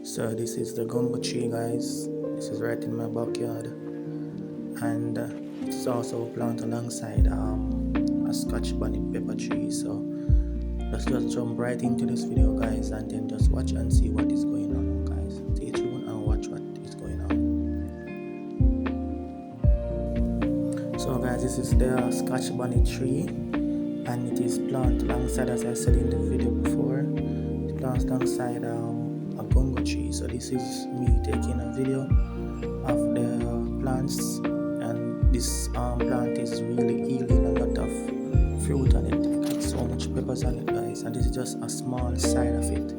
So this is the Gongo tree, guys. This is right in my backyard, and it's also a plant alongside a Scotch bonnet pepper tree. So let's just jump right into this video, guys, and then just watch and see what is going on, guys. Stay tuned and watch what is going on. So guys, this is the Scotch bonnet tree, and it is planted alongside, as I said in the video before, it plants alongside a Gongo tree. So this is me taking a video of the plants, and this plant is really yielding a lot of fruit on it. Got so much peppers on it, guys, and this is just a small side of it.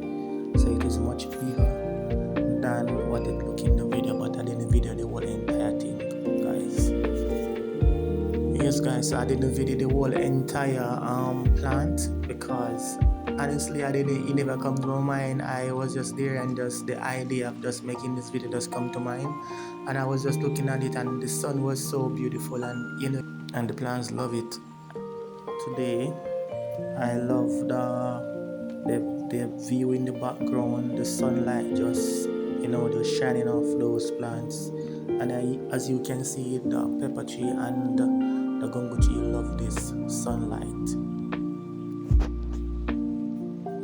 So it is much bigger than what it looked in the video, but I did the video the whole entire thing, guys. Yes, guys, so I did the video the whole entire plant because honestly it never come to my mind. I was just there, and just the idea of just making this video just come to mind, and I was just looking at it, and the sun was so beautiful, and and the plants love it. Today I love the view in the background, the sunlight just just shining off those plants, and as you can see, the pepper tree and the Gongo tree love this sunlight.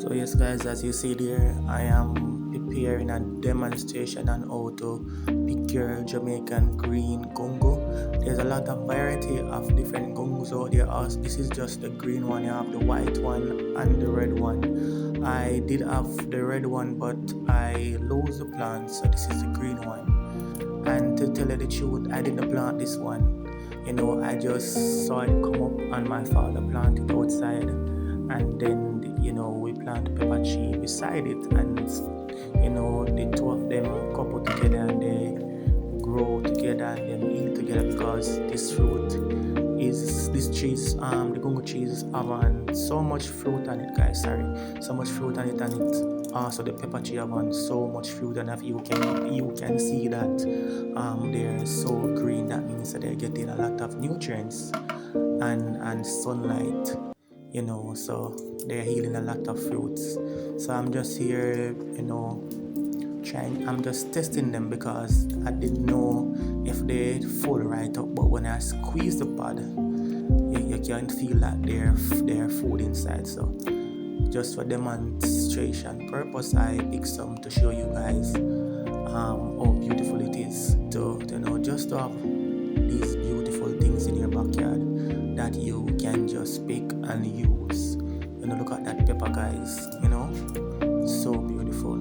So yes, guys, as you see there, I am preparing a demonstration on how to pick your Jamaican green Gongo. There's a lot of variety of different Gongos out there. This is just the green one. You have the white one and the red one. I did have the red one, but I lost the plant, so this is the green one. And to tell you the truth, I didn't plant this one. I just saw it come up, and my father planted it outside, and then we plant pepper tree beside it, and the two of them couple together, and they grow together, and them eat together, because this trees, the Gongo trees have so much fruit on it, guys. So much fruit on it, and it also the pepper tree have so much fruit, and if you can see that they're so green. That means that they're getting a lot of nutrients and sunlight. So they're healing a lot of fruits. So I'm just here, I'm just testing them, because I didn't know if they full right up, but when I squeeze the pod, you can feel that they're food inside. So just for demonstration purpose, I picked some to show you guys how beautiful it is to just to have these beautiful things in your backyard that you can just pick and use. Look at that pepper, guys. So beautiful.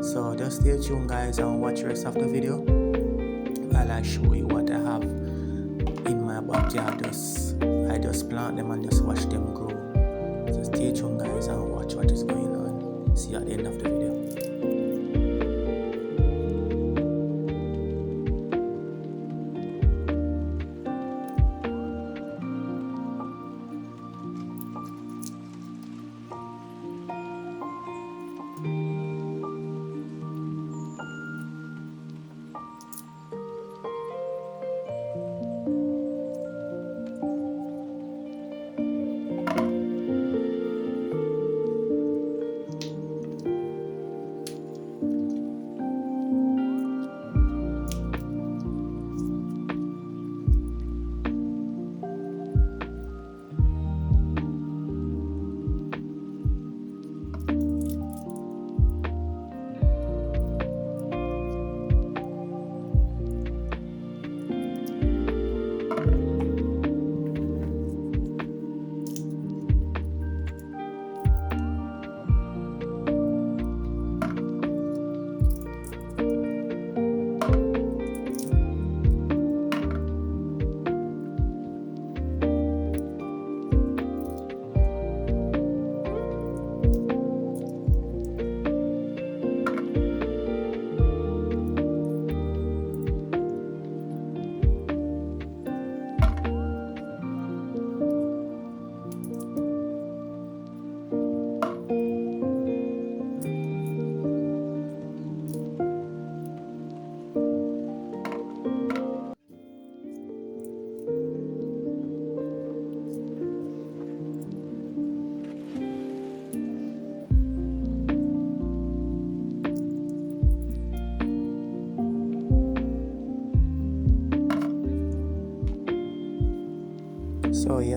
So just stay tuned, guys, and watch the rest of the video while I show you what I have in my backyard. I just plant them and just watch them grow. So stay tuned, guys, and watch what is going on. See you at the end of the video.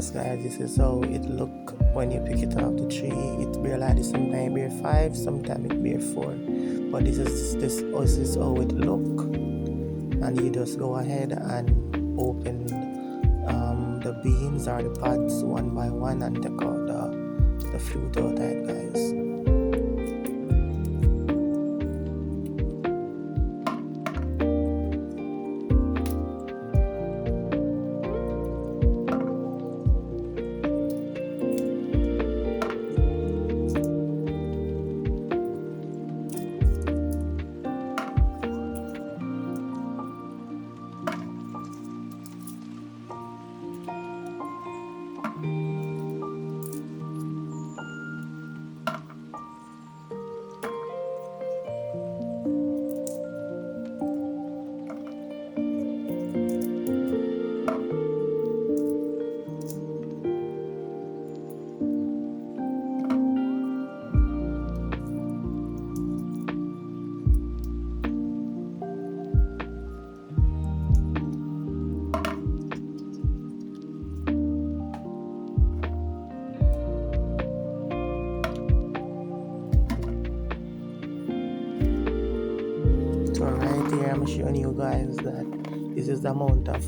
Yes guys, this is how it look when you pick it off the tree. It bear like this, sometimes it bear 5, sometimes it bear 4. But this is how it look. And you just go ahead and open the beans or the pods one by one and take out the fruit out of it, guys. So right here I'm showing you guys that this is the amount of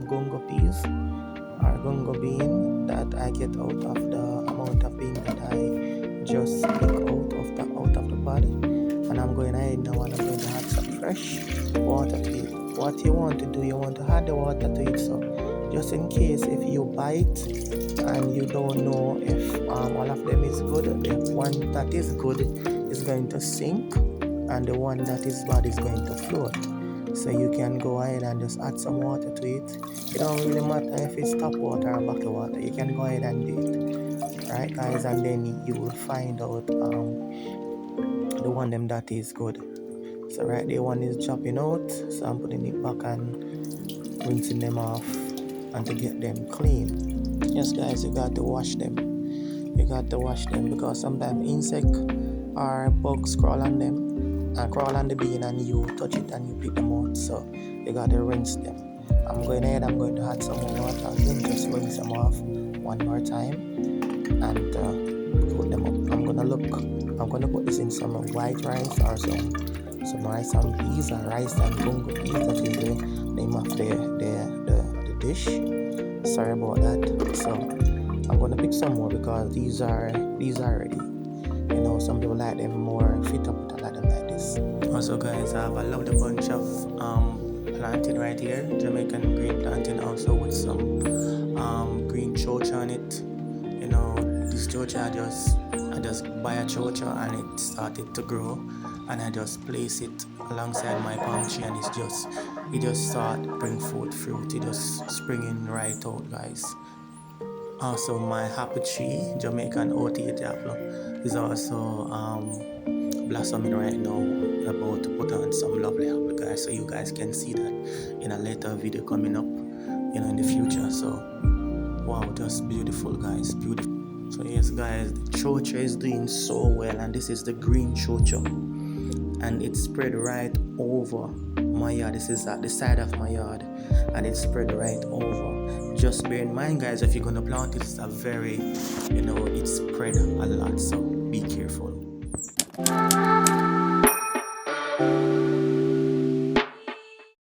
gongo peas or gongo bean that I get out of the amount of bean that I just pick out of the pod. And I'm going ahead now and I'm going to add some fresh water to it. What you want to do, you want to add the water to it, so just in case if you bite and you don't know if all of them is good, the one that is good is going to sink and the one that is bad is going to float. So you can go ahead and just add some water to it. It don't really matter if it's tap water or bottled water, you can go ahead and do it. Right guys, and then you will find out the one them that is good. So right there one is chopping out, so I'm putting it back and rinsing them off and to get them clean. Yes guys, you got to wash them. You got to wash them because sometimes insect or bugs crawl on them and crawl on the bean and you touch it and you pick them out, so you got to rinse them. I'm going ahead, I'm going to add some more water again, just rinse them off one more time and put them up. I'm gonna put this in some white rice or some rice and peas or rice and gongo peas. That is the name of the dish. Sorry about that. So I'm gonna pick some more because these are ready. You know, some people like them more fit up, but I like them like this. Also guys, I have a lovely bunch of plantain right here, Jamaican green plantain, also with some green chocha on it. You know, this chocha I just buy a chocha and it started to grow, and I just place it alongside my palm tree and it just start bring forth fruit. It just springing right out, guys. Also my apple tree, Jamaican OT apple, is also blossoming right now. We're about to put on some lovely apple, guys, so you guys can see that in a later video coming up, you know, in the future. So wow, just beautiful, guys, beautiful. So yes guys, the chocha is doing so well, and this is the green chocha, and it's spread right over my yard. This is at the side of my yard and it's spread right over. Just bear in mind guys, if you're gonna plant it, it's a very, you know, it's spread a lot, so